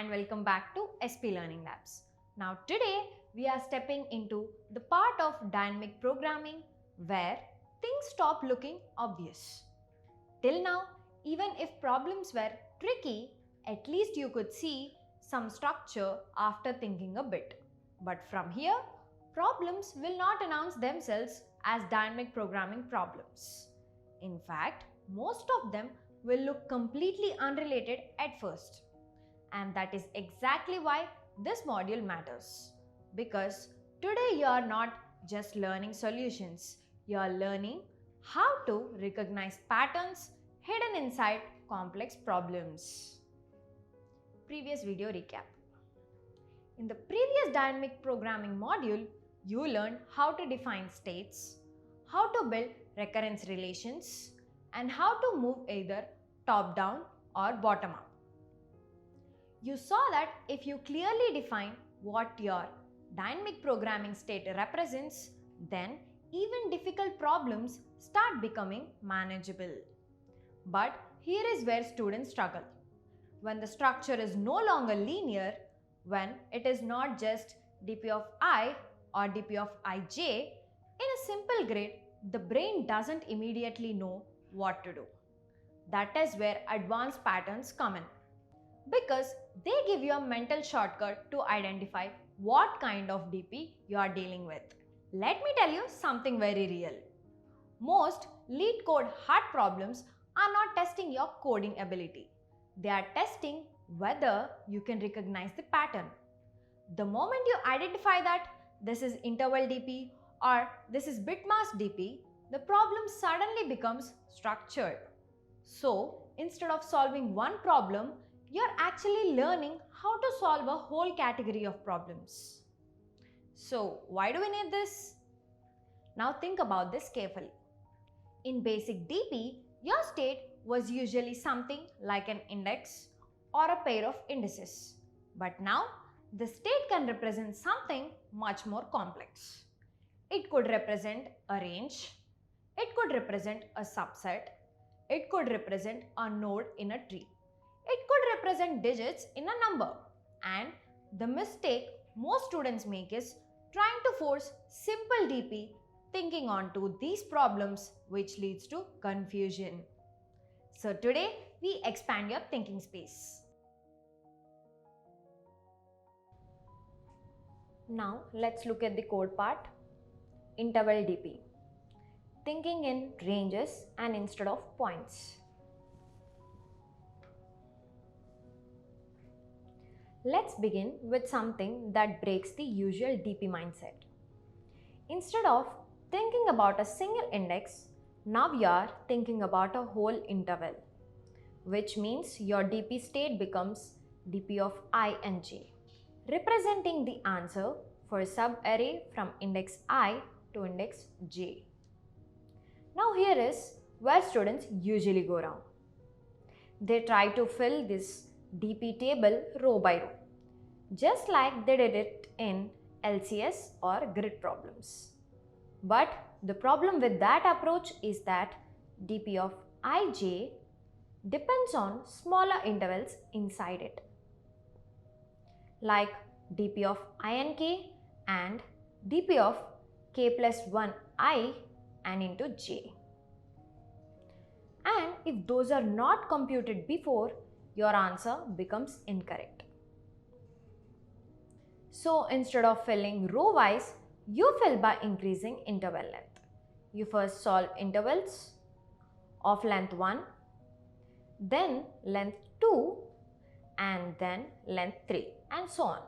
and welcome back to SP Learning Labs. Now today we are stepping into the part of dynamic programming where things stop looking obvious. Till now, even if problems were tricky, at least you could see some structure after thinking a bit. But from here, problems will not announce themselves as dynamic programming problems. In fact, most of them will look completely unrelated at first. And that is exactly why this module matters. Because today you are not just learning solutions, you are learning how to recognize patterns hidden inside complex problems. Previous video recap. In the previous dynamic programming module, you learned how to define states, how to build recurrence relations, and how to move either top down or bottom up. You saw that if you clearly define what your dynamic programming state represents, then even difficult problems start becoming manageable. But here is where students struggle. When the structure is no longer linear, when it is not just dp of I or dp of ij, in a simple grid, the brain doesn't immediately know what to do. That is where advanced patterns come in. Because they give you a mental shortcut to identify what kind of DP you are dealing with. Let me tell you something very real. Most lead code hard problems are not testing your coding ability. They are testing whether you can recognize the pattern. The moment you identify that this is interval DP or this is Bitmask DP, the problem suddenly becomes structured. So, instead of solving one problem, you're actually learning how to solve a whole category of problems. So, why do we need this? Now think about this carefully. In basic DP, your state was usually something like an index or a pair of indices. But now, the state can represent something much more complex. It could represent a range, it could represent a subset, it could represent a node in a tree. It could represent digits in a number. And the mistake most students make is trying to force simple DP thinking onto these problems, which leads to confusion. So today we expand your thinking space. Now let's look at the code part. Interval DP. Thinking in ranges and instead of points. Let's begin with something that breaks the usual DP mindset. Instead of thinking about a single index, now you are thinking about a whole interval, which means your DP state becomes DP of I and j, representing the answer for a subarray from index I to index j. Now here is where students usually go wrong. They try to fill this DP table row by row, just like they did it in LCS or grid problems. But the problem with that approach is that DP of ij depends on smaller intervals inside it, like DP of ink and DP of k plus 1I and into j. And if those are not computed before, your answer becomes incorrect. So instead of filling row wise, you fill by increasing interval length. You first solve intervals of length 1, then length 2, and then length 3, and so on.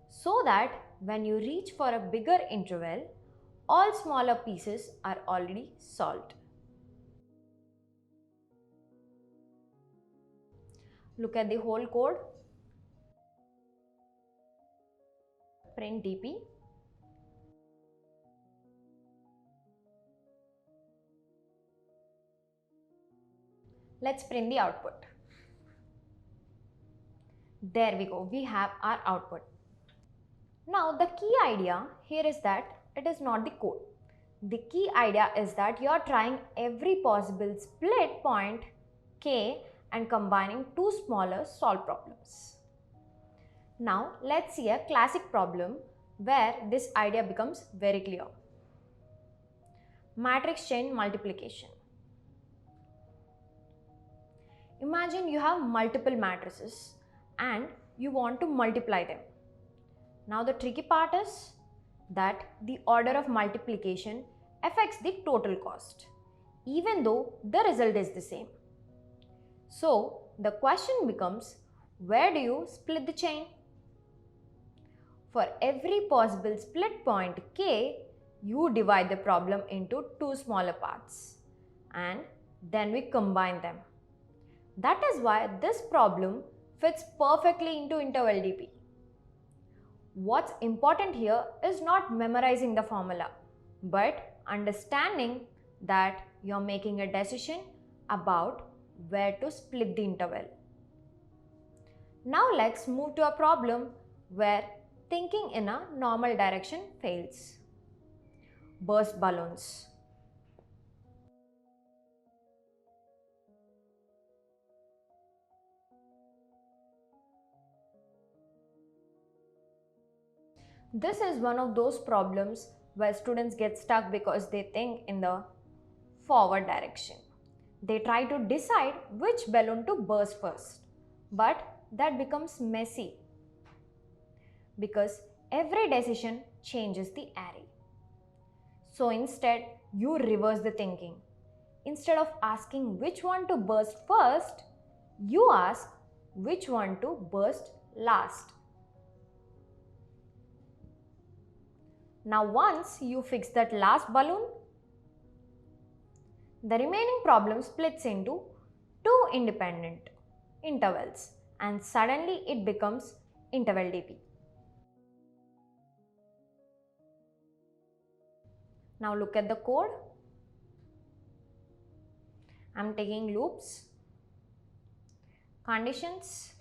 So that when you reach for a bigger interval, all smaller pieces are already solved. Look at the whole code. Print DP. Let's print the output. There we go, we have our output. Now the key idea here is that it is not the code. The key idea is that you are trying every possible split point k and combining two smaller solved problems. Now let's see a classic problem where this idea becomes very clear. Matrix chain multiplication. Imagine you have multiple matrices and you want to multiply them. Now the tricky part is that the order of multiplication affects the total cost, even though the result is the same. So the question becomes, where do you split the chain? For every possible split point k, you divide the problem into two smaller parts and then we combine them. That is why this problem fits perfectly into interval DP. What's important here is not memorizing the formula, but understanding that you're making a decision about where to split the interval. Now let's move to a problem where thinking in a normal direction fails. Burst balloons. This is one of those problems where students get stuck because they think in the forward direction. They try to decide which balloon to burst first, but that becomes messy because every decision changes the array. So instead, you reverse the thinking. Instead of asking which one to burst first, you ask which one to burst last. Now once you fix that last balloon, the remaining problem splits into two independent intervals and suddenly it becomes interval DP. Now look at the code. I'm taking loops, conditions,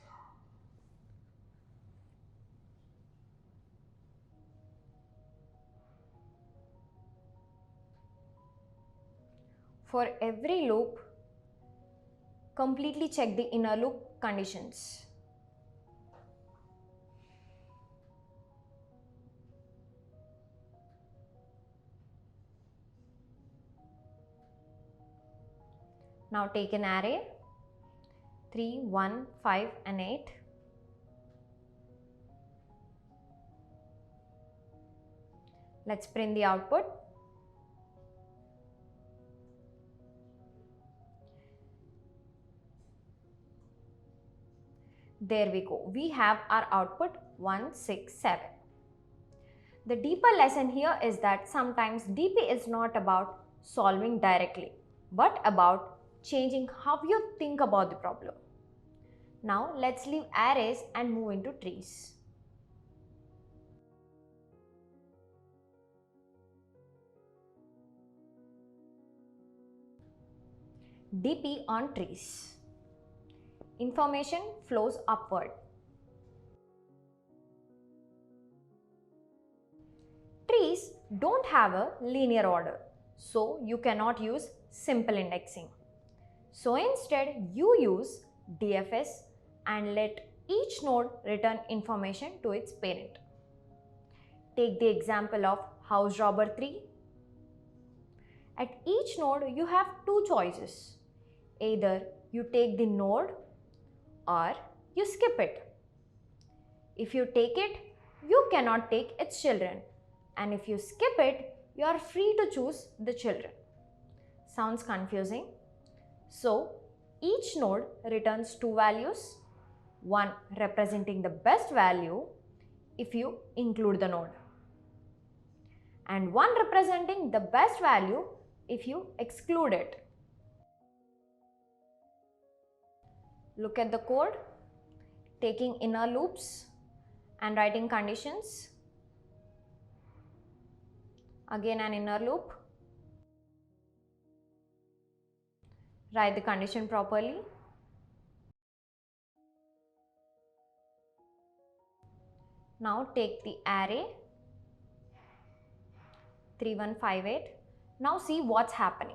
for every loop, completely check the inner loop conditions. Now take an array 3, 1, 5 and 8. Let's print the output. There we go. We have our output 1, 6, 7. The deeper lesson here is that sometimes DP is not about solving directly, but about changing how you think about the problem. Now let's leave arrays and move into trees. DP on trees. Information flows upward. Trees don't have a linear order, so you cannot use simple indexing. So instead, you use DFS and let each node return information to its parent. Take the example of house robber 3. At each node, you have two choices. Either you take the node or you skip it. If you take it, you cannot take its children. And if you skip it, you are free to choose the children. Sounds confusing? So, each node returns two values, one representing the best value if you include the node, and one representing the best value if you exclude it. Look at the code, taking inner loops and writing conditions. Again an inner loop. Write the condition properly. Now take the array 3158. Now see what's happening.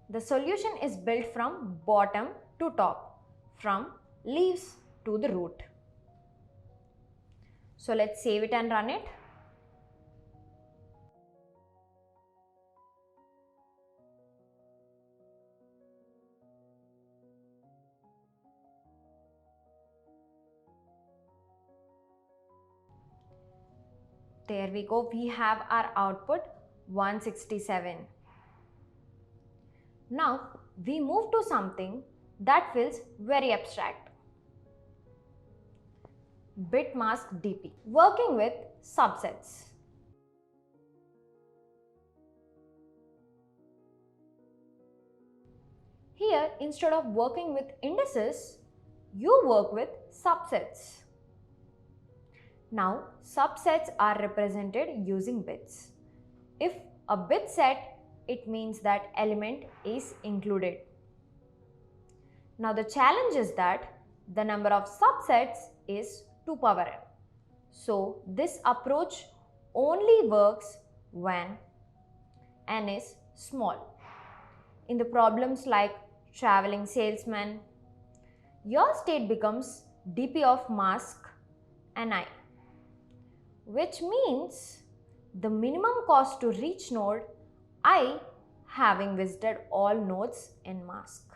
The solution is built from bottom to top, from leaves to the root. So let's save it and run it. There we go, we have our output 167. Now we move to something that feels very abstract. Bitmask DP, working with subsets. Here, instead of working with indices, you work with subsets. Now, subsets are represented using bits. If a bit set, it means that element is included. Now, the challenge is that the number of subsets is 2 power n. So, this approach only works when n is small. In the problems like traveling salesman, your state becomes dp of mask ni, which means the minimum cost to reach node I having visited all nodes in mask.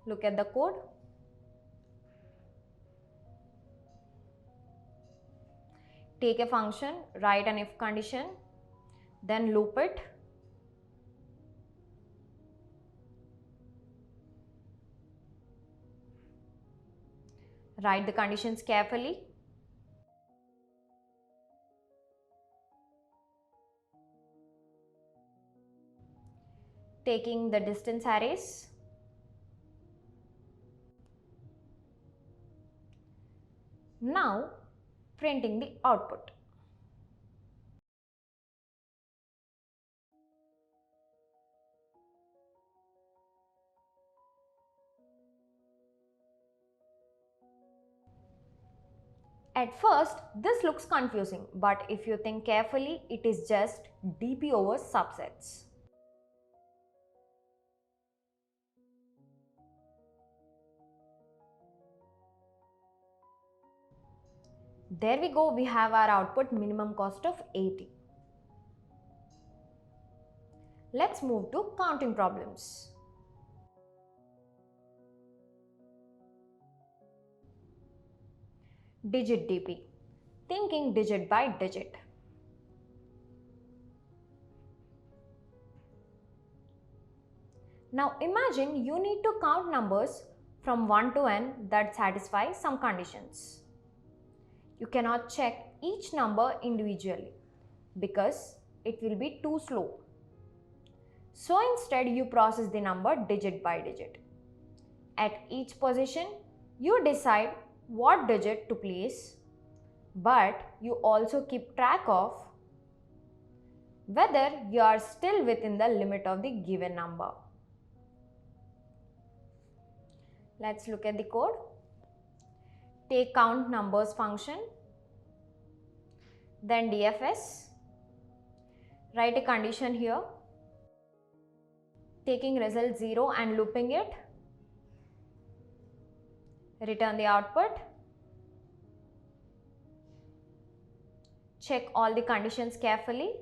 Look at the code. Take a function, write an if condition, then loop it. Write the conditions carefully. Taking the distance arrays. Now printing the output. At first, this looks confusing, but if you think carefully, it is just dp over subsets. There we go, we have our output minimum cost of 80. Let's move to counting problems. Digit dp, thinking digit by digit. Now imagine you need to count numbers from 1 to n that satisfy some conditions. You cannot check each number individually because it will be too slow. So instead you process the number digit by digit. At each position, you decide what digit to place, but you also keep track of whether you are still within the limit of the given number. Let's look at the code. Take count numbers function, then DFS, write a condition here, taking result 0 and looping it, return the output, check all the conditions carefully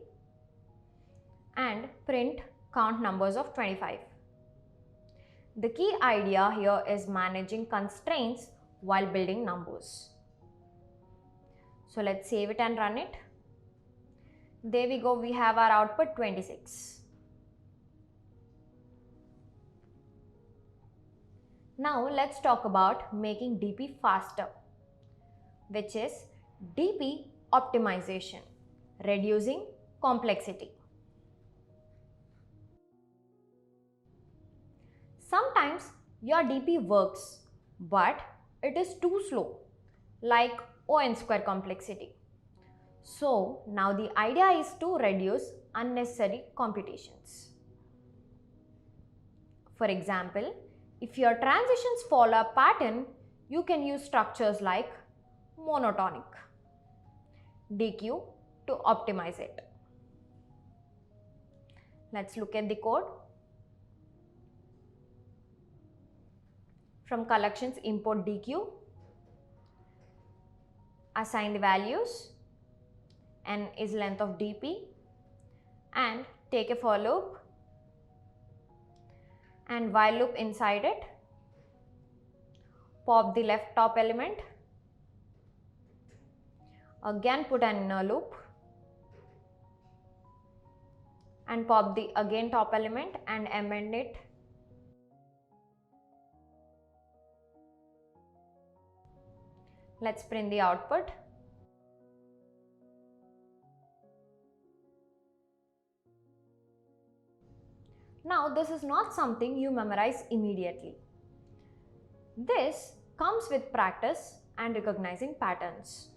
and print count numbers of 25. The key idea here is managing constraints while building numbers. So let's save it and run it. There we go, we have our output 26. Now let's talk about making DP faster, which is DP optimization, reducing complexity. Sometimes your DP works, but it is too slow, like O(n) square complexity. So now the idea is to reduce unnecessary computations. For example, if your transitions follow a pattern, you can use structures like monotonic DQ to optimize it. Let's look at the code. From collections, import DQ, assign the values, n is length of DP, and take a for loop and while loop inside it. Pop the left top element, again put an inner loop and pop the again top element and amend it. Let's print the output. Now this is not something you memorize immediately. This comes with practice and recognizing patterns.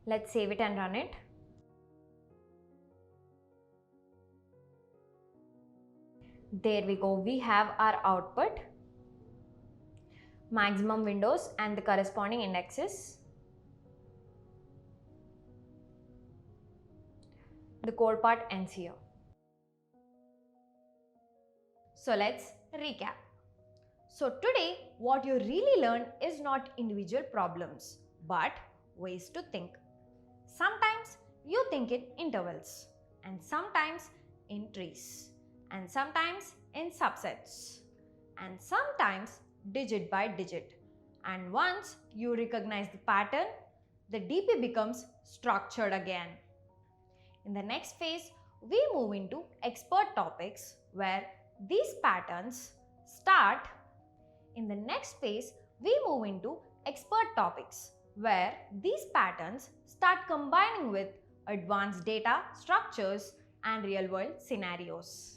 Let's save it and run it. There we go, we have our output, maximum windows and the corresponding indexes. The code part ends here. So let's recap. So today what you really learned is not individual problems but ways to think. Sometimes you think in intervals and sometimes in trees and sometimes in subsets and sometimes digit by digit, and once you recognize the pattern, the DP becomes structured again. In the next phase, we move into expert topics where these patterns start. In the next phase, we move into expert topics where these patterns start combining with advanced data structures and real-world scenarios.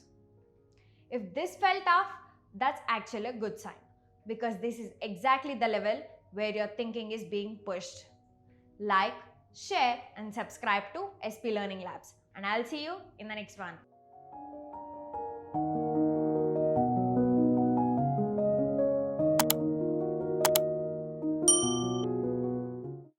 If this felt tough, that's actually a good sign because this is exactly the level where your thinking is being pushed. Like, share and subscribe to SP Learning Labs, and I'll see you in the next one.